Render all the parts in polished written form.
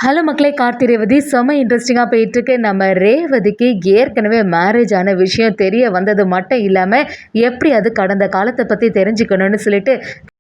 Hello மக்களே, கார்த்தி ரேவதி செம்ம இன்ட்ரெஸ்டிங்காக போயிட்டுருக்கு. நம்ம ரேவதிக்கு ஏற்கனவே மேரேஜ் ஆன விஷயம் தெரிய வந்தது மட்டும் இல்லாமல் எப்படி அது கடந்த காலத்தை பற்றி தெரிஞ்சுக்கணும்னு சொல்லிட்டு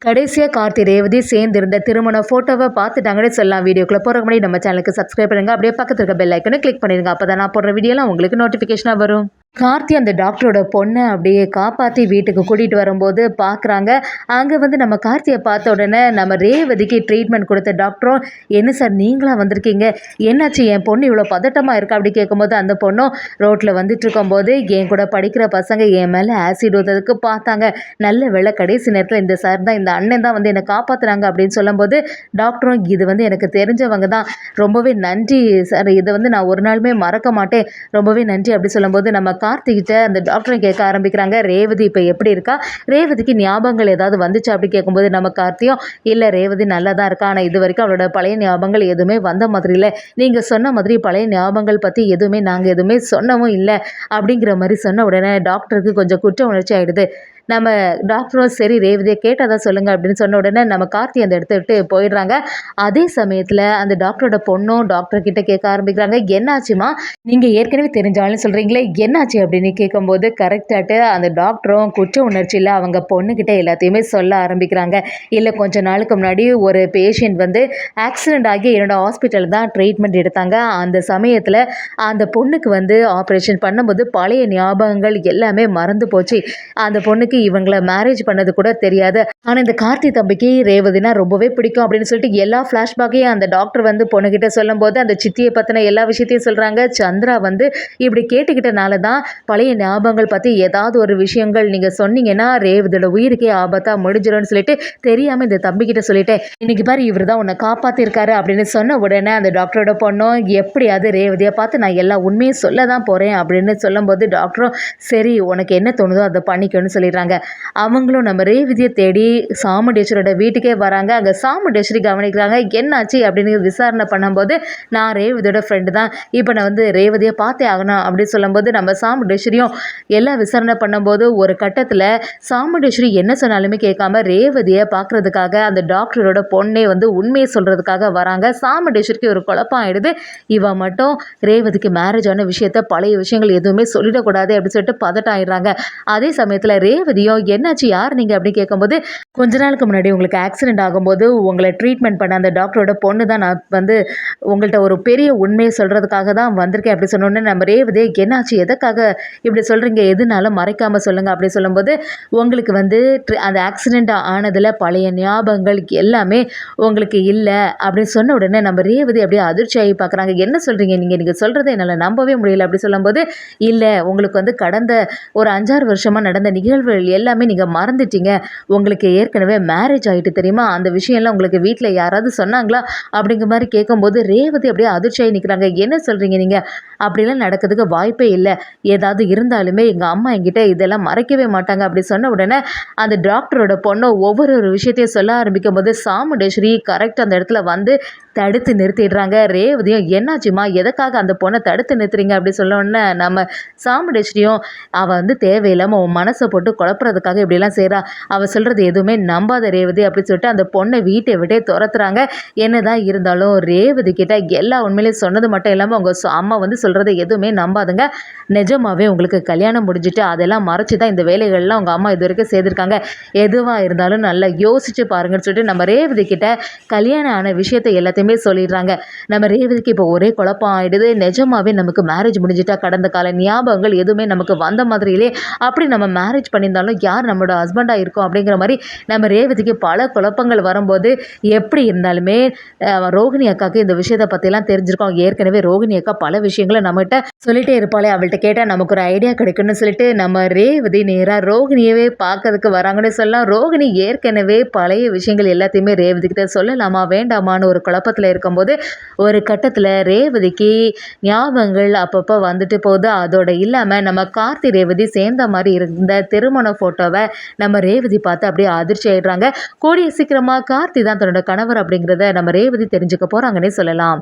கடைசியாக கார்த்தி ரேவதி சேர்ந்திருந்த திருமண ஃபோட்டோவை பார்த்துட்டாங்கன்னு சொல்லலாம். வீடியோக்குள்ளே போகிற முன்னாடி நம்ம சேனலுக்கு சப்ஸ்கிரைப் பண்ணுங்கள். அப்படியே பக்கத்தில் இருக்க பெல் ஐக்கனை கிளிக் பண்ணிடுங்க. அப்போ தான் நான் போடுற வீடியோலாம் உங்களுக்கு நோட்டிஃபிகேஷனாக வரும். கார்த்தி அந்த டாக்டரோட பொண்ணை அப்படியே காப்பாற்றி வீட்டுக்கு கூட்டிகிட்டு வரும்போது பார்க்குறாங்க. அங்கே வந்து நம்ம கார்த்தியை பார்த்த உடனே நம்ம ரேவதிக்கு ட்ரீட்மெண்ட் கொடுத்த டாக்டரும், என்ன சார் நீங்களாக வந்திருக்கீங்க, என்னாச்சு என் பொண்ணு இவ்வளோ பதட்டமாக இருக்கா அப்படி கேட்கும்போது அந்த பொண்ணும் ரோட்டில் வந்துட்டு இருக்கும்போது என் கூட படிக்கிற பசங்க என் மேலே ஆசிட் ஊற்றுறதுக்கு பார்த்தாங்க, நல்ல வேளை கடைசி நேரத்தில் இந்த சார் தான், இந்த அண்ணன் தான் வந்து என்னை காப்பாற்றுறாங்க அப்படின்னு சொல்லும்போது டாக்டரும், இது வந்து எனக்கு தெரிஞ்சவங்க தான், ரொம்பவே நன்றி சார், இதை வந்து நான் ஒரு நாளுமே மறக்க மாட்டேன், ரொம்பவே நன்றி அப்படி சொல்லும்போது நம்ம கார்த்திகிட்ட அந்த டாக்டரை கேட்க ஆரம்பிக்கிறாங்க, ரேவதி இப்போ எப்படி இருக்கா, ரேவதிக்கு ஞாபகங்கள் ஏதாவது வந்துச்சு அப்படி கேட்கும்போது நம்ம கார்த்தியும், இல்லை ரேவதி நல்லா தான் இருக்கா, ஆனால் இது வரைக்கும் அவளோட பழைய ஞாபகங்கள் எதுவுமே வந்த மாதிரி இல்லை, நீங்கள் சொன்ன மாதிரி பழைய ஞாபகங்கள் பற்றி எதுவுமே நாங்கள் எதுவுமே சொன்னவும் இல்லை அப்படிங்கிற மாதிரி சொன்ன உடனே டாக்டருக்கு கொஞ்சம் குற்ற உணர்ச்சி ஆகிடுது. நம்ம டாக்டரும் சரி ரேவதியை கேட்டதா சொல்லுங்கள் அப்படின்னு சொன்ன உடனே நம்ம கார்த்தி அந்த இடத்த விட்டு போயிடுறாங்க. அதே சமயத்தில் அந்த டாக்டரோட பொண்ணும் டாக்டர்கிட்ட கேட்க ஆரம்பிக்கிறாங்க, என்னாச்சுமா, நீங்கள் ஏற்கனவே தெரிஞ்சாலும் சொல்கிறீங்களே என்னாச்சு அப்படின்னு கேட்கும்போது கரெக்டாகிட்டு அந்த டாக்டரும் குற்ற உணர்ச்சியில் அவங்க பொண்ணுக்கிட்ட எல்லாத்தையுமே சொல்ல ஆரம்பிக்கிறாங்க. இல்லை கொஞ்ச நாளுக்கு முன்னாடி ஒரு பேஷண்ட் வந்து ஆக்சிடெண்ட் ஆகி என்னோட ஹாஸ்பிட்டலில் தான் ட்ரீட்மெண்ட் எடுத்தாங்க. அந்த சமயத்தில் அந்த பொண்ணுக்கு வந்து ஆப்ரேஷன் பண்ணும்போது பழைய ஞாபகங்கள் எல்லாமே மறந்து போச்சு. அந்த பொண்ணுக்கு இவங்களை மேரேஜ் பண்ணது கூட தெரியாது. ஆனால் இந்த கார்த்தி தம்பிக்கு ரேவதினா ரொம்பவே பிடிக்கும் அப்படின்னு சொல்லிட்டு எல்லா ஃப்ளாஷ்பேக்கையும் அந்த டாக்டர் வந்து பொண்ணுகிட்ட சொல்லும்போது அந்த சித்தியை பற்றின எல்லா விஷயத்தையும் சொல்கிறாங்க. சந்திரா வந்து இப்படி கேட்டுக்கிட்டனால தான் பழைய ஞாபகங்கள் பற்றி ஏதாவது ஒரு விஷயங்கள் நீங்கள் சொன்னீங்கன்னா ரேவதியோட உயிருக்கே ஆபத்தாக முடிஞ்சிடும்னு சொல்லிட்டு தெரியாமல் இந்த தம்பிக்கிட்ட சொல்லிட்டேன், இன்னைக்கு பாரு இவர் தான் உன்னை காப்பாற்றிருக்காரு அப்படின்னு சொன்ன உடனே அந்த டாக்டரோட பொண்ணும், எப்படியாவது ரேவதியை பார்த்து நான் எல்லா உண்மையும் சொல்ல தான் போகிறேன் அப்படின்னு சொல்லும்போது டாக்டரும் சரி உனக்கு என்ன தோணுதோ அதை பண்ணிக்கணும்னு சொல்லிடுறாங்க. அவங்களும் நம்ம ரேவதியை தேடி சாமுண்டேஸ்வரோட வீட்டுக்கே வராங்க. அங்கே சாமுண்டேஸ்வரி கவனிக்கிறாங்க, என்னாச்சு அப்படின்னு விசாரணை பண்ணும்போது நான் ரேவதியோட ஃப்ரெண்டு தான், இப்போ நான் வந்து ரேவதியை பார்த்தே ஆகணும் அப்படின்னு சொல்லும்போது நம்ம சாமுண்டேஸ்வரியும் எல்லாம் விசாரணை பண்ணும்போது ஒரு கட்டத்தில் சாமுண்டேஸ்வரி என்ன சொன்னாலுமே கேட்காம ரேவதியை பார்க்குறதுக்காக அந்த டாக்டரோட பொண்ணே வந்து உண்மையை சொல்கிறதுக்காக வராங்க. சாமுண்டேஸ்வரிக்கு ஒரு குழப்பம் ஆகிடுது, இவன் மட்டும் ரேவதிக்கு மேரேஜ் ஆன விஷயத்த பழைய விஷயங்கள் எதுவுமே சொல்லிடக்கூடாது அப்படின்னு சொல்லிட்டு பதட்டம் ஆயிடுறாங்க. அதே சமயத்தில் ரேவதியும் என்னாச்சு யார் நீங்கள் அப்படின்னு கேட்கும்போது கொஞ்ச நாளுக்கு முன்னாடி உங்களுக்கு ஆக்சிடென்ட் ஆகும்போது உங்களை ட்ரீட்மெண்ட் பண்ண அந்த டாக்டரோட பொண்ணு தான், நான் வந்து உங்கள்கிட்ட ஒரு பெரிய உண்மையை சொல்கிறதுக்காக தான் வந்திருக்கேன் அப்படி சொன்னோன்னே நம்ம ரேவதி என்னாச்சு எதுக்காக இப்படி சொல்கிறீங்க, எதுனாலும் மறைக்காமல் சொல்லுங்கள் அப்படி சொல்லும்போது உங்களுக்கு வந்து அந்த ஆக்சிடெண்ட் ஆனதில் பழைய ஞாபகங்கள் எல்லாமே உங்களுக்கு இல்லை அப்படின்னு சொன்ன உடனே நம்ம ரேவதி அப்படியே அதிர்ச்சி ஆகி பார்க்குறாங்க, என்ன சொல்கிறீங்க நீங்கள் சொல்கிறத என்னால் நம்பவே முடியல அப்படி சொல்லும்போது, இல்லை உங்களுக்கு வந்து கடந்த ஒரு 5-6 வருஷமாக நடந்த நிகழ்வுகள் எல்லாமே நீங்கள் மறந்துட்டீங்க, உங்களுக்கு ஏற்கனவே மேரேஜ் ஆகிட்டு தெரியுமா, அந்த விஷயம்லாம் உங்களுக்கு வீட்டில் யாராவது சொன்னாங்களா அப்படிங்கிற மாதிரி கேட்கும்போது ரேவதி அப்படியே அதிர்ச்சியாகி நிற்கிறாங்க, என்ன சொல்கிறீங்க நீங்கள், அப்படிலாம் நடக்கிறதுக்கு வாய்ப்பே இல்லை, ஏதாவது இருந்தாலுமே எங்கள் அம்மா என்கிட்ட இதெல்லாம் மறைக்கவே மாட்டாங்க அப்படி சொன்ன உடனே அந்த டாக்டரோட பொண்ணை ஒவ்வொரு விஷயத்தையும் சொல்ல ஆரம்பிக்கும் போது சாமுண்டேஸ்வரி கரெக்டாக அந்த இடத்துல வந்து தடுத்து நிறுத்திடுறாங்க. ரேவதியும் என்னாச்சுமா எதுக்காக அந்த பொண்ணை தடுத்து நிறுத்துறீங்க அப்படி சொன்னோடனே நம்ம சாமுண்டேஸ்வரியும் அவள் வந்து தேவையில்லாமல் உன் மனசை போட்டு குழப்புறதுக்காக இப்படிலாம் செய்கிறா, அவள் சொல்கிறது எதுவுமே நம்பாத ரேவதி அப்படி சொல்லிட்டு அந்த பொண்ணை வீட்டை விட்டே துரத்துறாங்க. என்னதான் இருந்தாலும் ரேவதி கிட்ட எல்லா உண்மையிலையும் சொன்னது மட்டும் இல்லாமல் அவங்க அம்மா வந்து சொல்கிறத எதுவுமே நம்பாதுங்க, நிஜமாவே உங்களுக்கு கல்யாணம் முடிஞ்சுட்டு அதெல்லாம் மறைச்சி தான் இந்த வேலைகள்லாம் அவங்க அம்மா இது வரைக்கும் செய்திருக்காங்க, எதுவாக இருந்தாலும் நல்லா யோசிச்சு பாருங்கன்னு சொல்லிட்டு நம்ம ரேவதி கிட்ட கல்யாணம் ஆன விஷயத்தை எல்லாத்தையுமே சொல்லிடுறாங்க. நம்ம ரேவதிக்கு இப்போ ஒரே குழப்பம் ஆகிடுது, நிஜமாவே நமக்கு மேரேஜ் முடிஞ்சிட்டா கடந்த கால ஞாபகங்கள் எதுவுமே நமக்கு வந்த மாதிரியிலே, அப்படி நம்ம மேரேஜ் பண்ணியிருந்தாலும் யார் நம்மளோட ஹஸ்பண்டாக இருக்கும் அப்படிங்கிற மாதிரி நம்ம ரேவதிக்கு பல குழப்பங்கள் வரும்போது எப்படி இருந்தாலுமே ரோகிணி அக்காவுக்கு இந்த விஷயத்தை பற்றிலாம் தெரிஞ்சிருக்கோம். ஏற்கனவே ரோகிணி அக்கா பல விஷயங்களை நம்மகிட்ட சொல்லிட்டே இருப்பாளே, அவள்கிட்ட கேட்டால் நமக்கு ஒரு ஐடியா கிடைக்கும்னு சொல்லிட்டு நம்ம ரேவதி நேராக ரோகிணியவே பார்க்கறதுக்கு வராங்கன்னு சொல்லலாம். ரோகிணி ஏற்கனவே பழைய விஷயங்கள் எல்லாத்தையுமே ரேவதி கிட்ட சொல்லலாமா வேண்டாமான்னு ஒரு குழப்பத்தில் இருக்கும்போது ஒரு கட்டத்தில் ரேவதிக்கு ஞாபகங்கள் அப்பப்போ வந்துட்டு போகுது. அதோட இல்லாமல் நம்ம கார்த்தி ரேவதி சேர்ந்த மாதிரி இருந்த திருமண ஃபோட்டோவை நம்ம ரேவதி பார்த்து அப்படியே அதிர்ச்சி ஆயிடுறாங்க. கூடிய சீக்கிரமாக கார்த்தி தான் தன்னோட கணவர் அப்படிங்கிறத நம்ம ரேவதி தெரிஞ்சுக்க போகிறாங்கன்னே சொல்லலாம்.